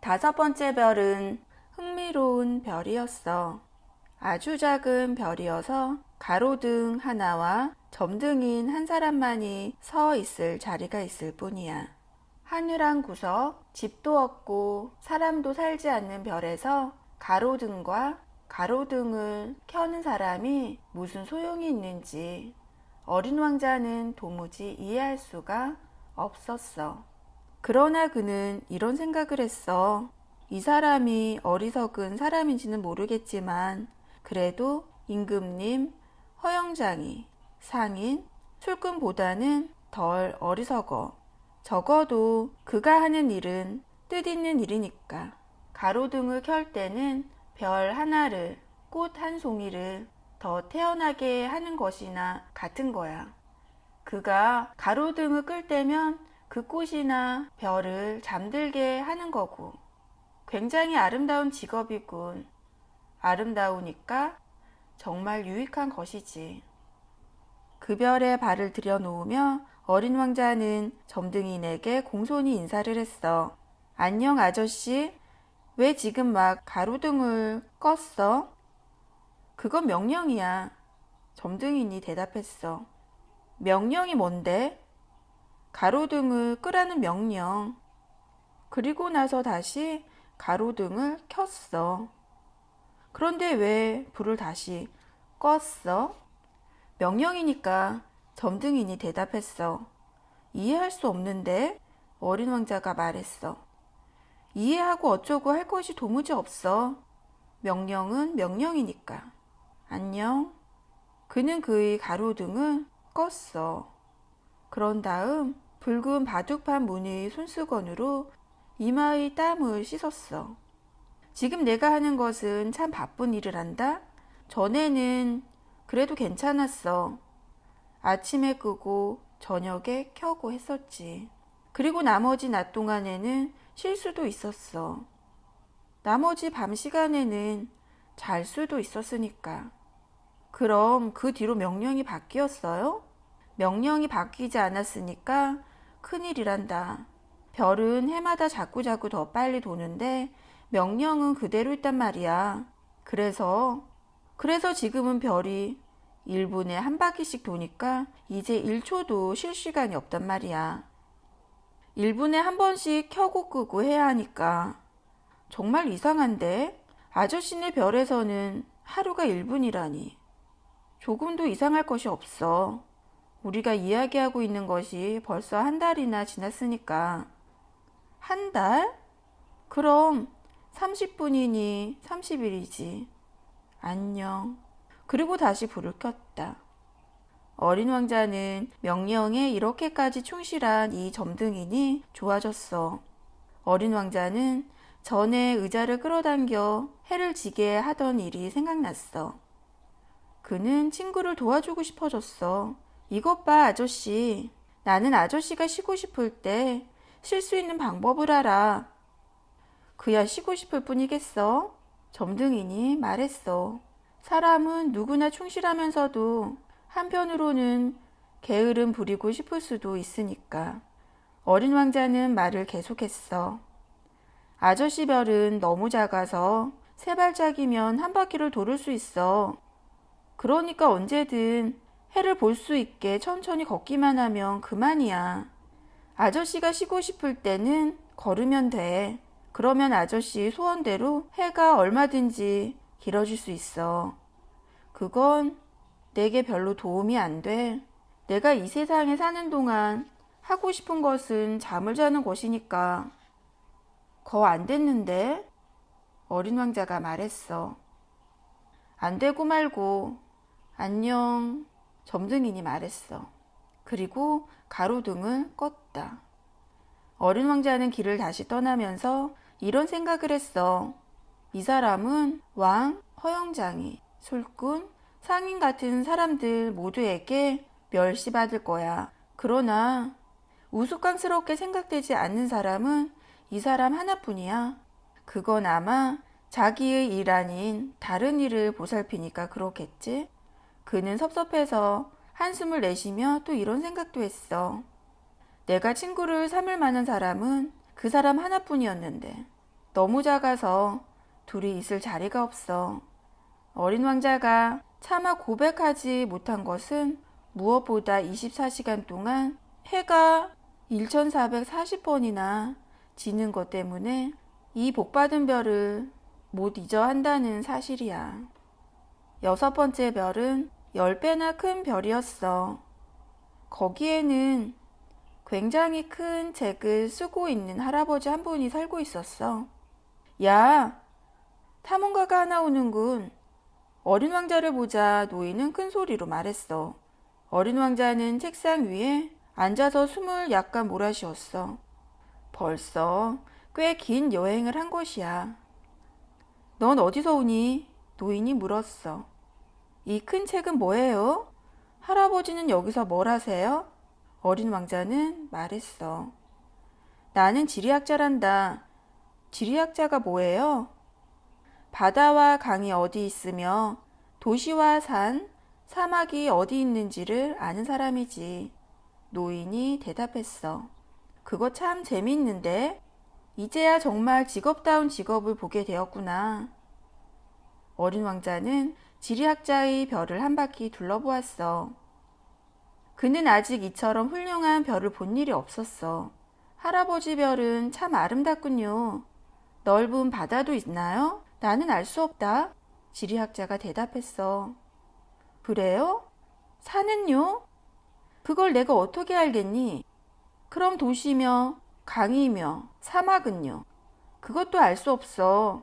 5번째 별은 흥미로운 별이었어. 아주 작은 별이어서 가로등 하나와 점등인 한 사람만이 서 있을 자리가 있을 뿐이야. 하늘 한 구석, 집도 없고 사람도 살지 않는 별에서 가로등과 가로등을 켜는 사람이 무슨 소용이 있는지 어린 왕자는 도무지 이해할 수가 없었어. 그러나 그는 이런 생각을 했어. 이 사람이 어리석은 사람인지는 모르겠지만 그래도 임금님, 허영장이, 상인, 술꾼보다는 덜 어리석어. 적어도 그가 하는 일은 뜻있는 일이니까. 가로등을 켤 때는 별 하나를, 꽃 한 송이를 더 태어나게 하는 것이나 같은 거야. 그가 가로등을 끌 때면 그 꽃이나 별을 잠들게 하는 거고. 굉장히 아름다운 직업이군. 아름다우니까 정말 유익한 것이지. 그 별에 발을 들여놓으며 어린 왕자는 점등인에게 공손히 인사를 했어. 안녕 아저씨, 왜 지금 막 가로등을 껐어? 그건 명령이야. 점등인이 대답했어. 명령이 뭔데? 가로등을 끄라는 명령. 그리고 나서 다시 가로등을 켰어. 그런데 왜 불을 다시 껐어? 명령이니까. 점등인이 대답했어. 이해할 수 없는데? 어린 왕자가 말했어. 이해하고 어쩌고 할 것이 도무지 없어. 명령은 명령이니까. 안녕. 그는 그의 가로등을 껐어. 그런 다음 붉은 바둑판 무늬 손수건으로 이마의 땀을 씻었어. 지금 내가 하는 것은 참 바쁜 일을 한다? 전에는 그래도 괜찮았어. 아침에 끄고 저녁에 켜고 했었지. 그리고 나머지 낮 동안에는 쉴 수도 있었어. 나머지 밤 시간에는 잘 수도 있었으니까. 그럼 그 뒤로 명령이 바뀌었어요? 명령이 바뀌지 않았으니까 큰일이란다. 별은 해마다 자꾸자꾸 더 빨리 도는데 명령은 그대로 있단 말이야. 그래서 지금은 별이 1분에 한 바퀴씩 도니까 이제 1초도 쉴 시간이 없단 말이야. 1분에 한 번씩 켜고 끄고 해야 하니까. 정말 이상한데? 아저씨네 별에서는 하루가 1분이라니. 조금도 이상할 것이 없어. 우리가 이야기하고 있는 것이 벌써 한 달이나 지났으니까. 한 달? 그럼 30분이니 30일이지. 안녕. 그리고 다시 불을 켰다. 어린 왕자는 명령에 이렇게까지 충실한 이 점등인이 좋아졌어. 어린 왕자는 전에 의자를 끌어당겨 해를 지게 하던 일이 생각났어. 그는 친구를 도와주고 싶어졌어. 이것 봐, 아저씨. 나는 아저씨가 쉬고 싶을 때 쉴 수 있는 방법을 알아. 그야 쉬고 싶을 뿐이겠어? 점등인이 말했어. 사람은 누구나 충실하면서도 한편으로는 게으름 부리고 싶을 수도 있으니까. 어린 왕자는 말을 계속했어. 아저씨 별은 너무 작아서 3발짝이면 한 바퀴를 돌을 수 있어. 그러니까 언제든 해를 볼 수 있게 천천히 걷기만 하면 그만이야. 아저씨가 쉬고 싶을 때는 걸으면 돼. 그러면 아저씨 소원대로 해가 얼마든지 길어질 수 있어. 그건 내게 별로 도움이 안 돼. 내가 이 세상에 사는 동안 하고 싶은 것은 잠을 자는 것이니까. 거 안 됐는데? 어린 왕자가 말했어. 안 되고 말고. 안녕. 점등인이 말했어. 그리고 가로등을 껐다. 어린 왕자는 길을 다시 떠나면서 이런 생각을 했어. 이 사람은 왕, 허영장이, 술꾼, 상인 같은 사람들 모두에게 멸시받을 거야. 그러나 우스꽝스럽게 생각되지 않는 사람은 이 사람 하나뿐이야. 그건 아마 자기의 일 아닌 다른 일을 보살피니까 그렇겠지? 그는 섭섭해서 한숨을 내쉬며 또 이런 생각도 했어. 내가 친구를 삼을 만한 사람은 그 사람 하나뿐이었는데 너무 작아서 둘이 있을 자리가 없어. 어린 왕자가 차마 고백하지 못한 것은 무엇보다 24시간 동안 해가 1440번이나 지는 것 때문에 이 복받은 별을 못 잊어 한다는 사실이야. 6번째 별은 10배나 큰 별이었어. 거기에는 굉장히 큰 책을 쓰고 있는 할아버지 한 분이 살고 있었어. 야, 탐험가가 하나 오는군. 어린 왕자를 보자 노인은 큰 소리로 말했어. 어린 왕자는 책상 위에 앉아서 숨을 약간 몰아쉬었어. 벌써 꽤 긴 여행을 한 것이야. 넌 어디서 오니? 노인이 물었어. 이 큰 책은 뭐예요? 할아버지는 여기서 뭘 하세요? 어린 왕자는 말했어. 나는 지리학자란다. 지리학자가 뭐예요? 바다와 강이 어디 있으며 도시와 산, 사막이 어디 있는지를 아는 사람이지. 노인이 대답했어. 그거 참 재미있는데? 이제야 정말 직업다운 직업을 보게 되었구나. 어린 왕자는 지리학자의 별을 한 바퀴 둘러보았어. 그는 아직 이처럼 훌륭한 별을 본 일이 없었어. 할아버지 별은 참 아름답군요. 넓은 바다도 있나요? 나는 알 수 없다. 지리학자가 대답했어. 그래요? 산은요? 그걸 내가 어떻게 알겠니? 그럼 도시며 강이며 사막은요? 그것도 알 수 없어.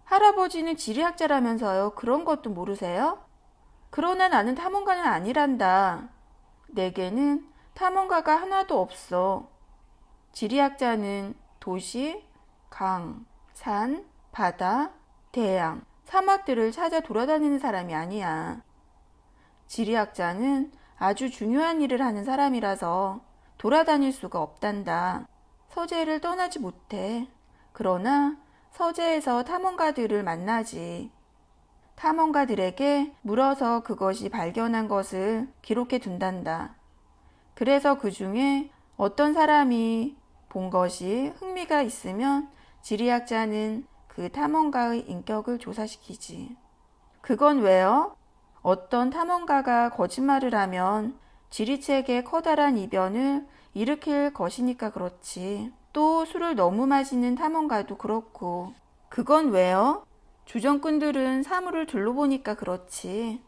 할아버지는 지리학자라면서요. 그런 것도 모르세요? 그러나 나는 탐험가는 아니란다. 내게는 탐험가가 하나도 없어. 지리학자는 도시, 강, 산, 바다, 대양, 사막들을 찾아 돌아다니는 사람이 아니야. 지리학자는 아주 중요한 일을 하는 사람이라서 돌아다닐 수가 없단다. 서재를 떠나지 못해. 그러나 서재에서 탐험가들을 만나지. 탐험가들에게 물어서 그것이 발견한 것을 기록해 둔단다. 그래서 그 중에 어떤 사람이 본 것이 흥미가 있으면 지리학자는 그 탐험가의 인격을 조사시키지. 그건 왜요? 어떤 탐험가가 거짓말을 하면 지리책에 커다란 이변을 일으킬 것이니까 그렇지. 또 술을 너무 마시는 탐험가도 그렇고. 그건 왜요? 주정꾼들은 사물을 둘러보니까 그렇지.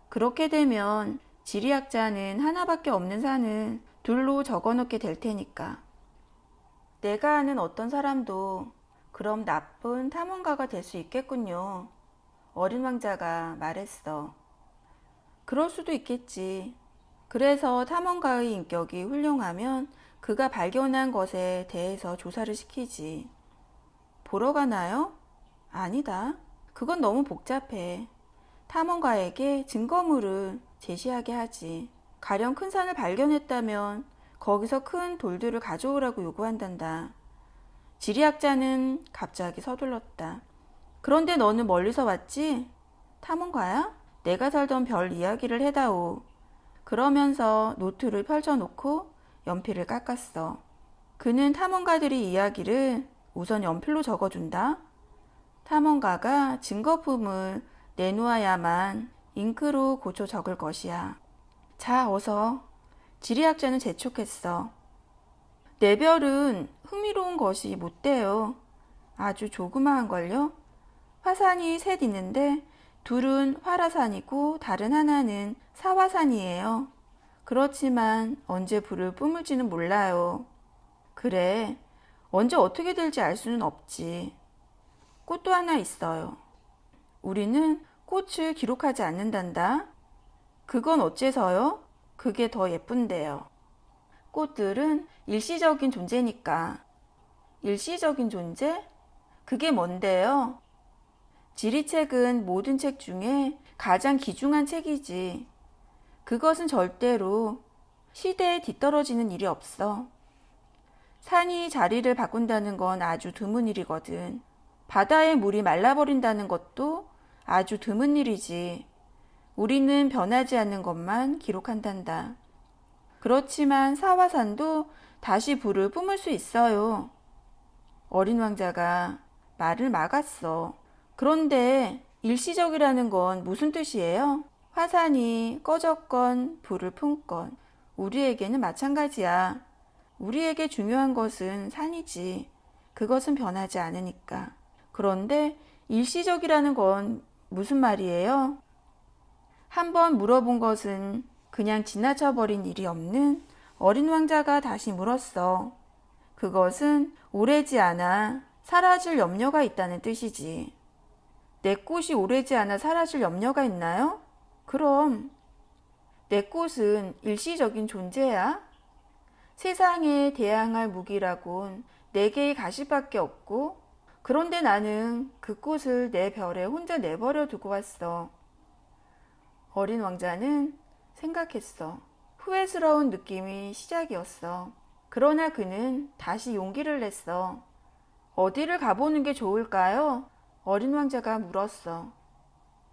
그렇게 되면 지리학자는 하나밖에 없는 산을 둘로 적어놓게 될 테니까. 내가 아는 어떤 사람도 그럼 나쁜 탐험가가 될 수 있겠군요. 어린 왕자가 말했어. 그럴 수도 있겠지. 그래서 탐험가의 인격이 훌륭하면 그가 발견한 것에 대해서 조사를 시키지. 보러 가나요? 아니다. 그건 너무 복잡해. 탐험가에게 증거물을 제시하게 하지. 가령 큰 산을 발견했다면 거기서 큰 돌들을 가져오라고 요구한단다. 지리학자는 갑자기 서둘렀다. 그런데 너는 멀리서 왔지? 탐험가야? 내가 살던 별 이야기를 해다오. 그러면서 노트를 펼쳐놓고 연필을 깎았어. 그는 탐험가들의 이야기를 우선 연필로 적어준다. 탐험가가 증거품을 내놓아야만 잉크로 고쳐 적을 것이야. 자, 어서. 지리학자는 재촉했어. 내 별은 흥미로운 것이 못 돼요. 아주 조그마한걸요? 화산이 셋 있는데 둘은 화라산이고 다른 하나는 사화산이에요. 그렇지만 언제 불을 뿜을지는 몰라요. 그래, 언제 어떻게 될지 알 수는 없지. 꽃도 하나 있어요. 우리는 꽃을 기록하지 않는단다. 그건 어째서요? 그게 더 예쁜데요. 꽃들은 일시적인 존재니까. 일시적인 존재? 그게 뭔데요? 지리책은 모든 책 중에 가장 귀중한 책이지. 그것은 절대로 시대에 뒤떨어지는 일이 없어. 산이 자리를 바꾼다는 건 아주 드문 일이거든. 바다의 물이 말라버린다는 것도 아주 드문 일이지. 우리는 변하지 않는 것만 기록한단다. 그렇지만 사화산도 다시 불을 뿜을 수 있어요. 어린 왕자가 말을 막았어. 그런데 일시적이라는 건 무슨 뜻이에요? 화산이 꺼졌건 불을 품건 우리에게는 마찬가지야. 우리에게 중요한 것은 산이지. 그것은 변하지 않으니까. 그런데 일시적이라는 건 무슨 말이에요? 한번 물어본 것은 그냥 지나쳐버린 일이 없는 어린 왕자가 다시 물었어. 그것은 오래지 않아 사라질 염려가 있다는 뜻이지. 내 꽃이 오래지 않아 사라질 염려가 있나요? 그럼 내 꽃은 일시적인 존재야. 세상에 대항할 무기라곤 네 개의 가시밖에 없고, 그런데 나는 그 꽃을 내 별에 혼자 내버려 두고 왔어. 어린 왕자는 생각했어. 후회스러운 느낌이 시작이었어. 그러나 그는 다시 용기를 냈어. 어디를 가보는 게 좋을까요? 어린 왕자가 물었어.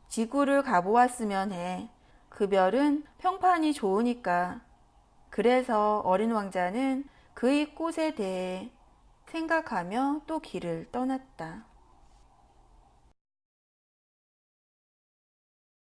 지구를 가보았으면 해. 그 별은 평판이 좋으니까. 그래서 어린 왕자는 그의 꽃에 대해 생각하며 또 길을 떠났다.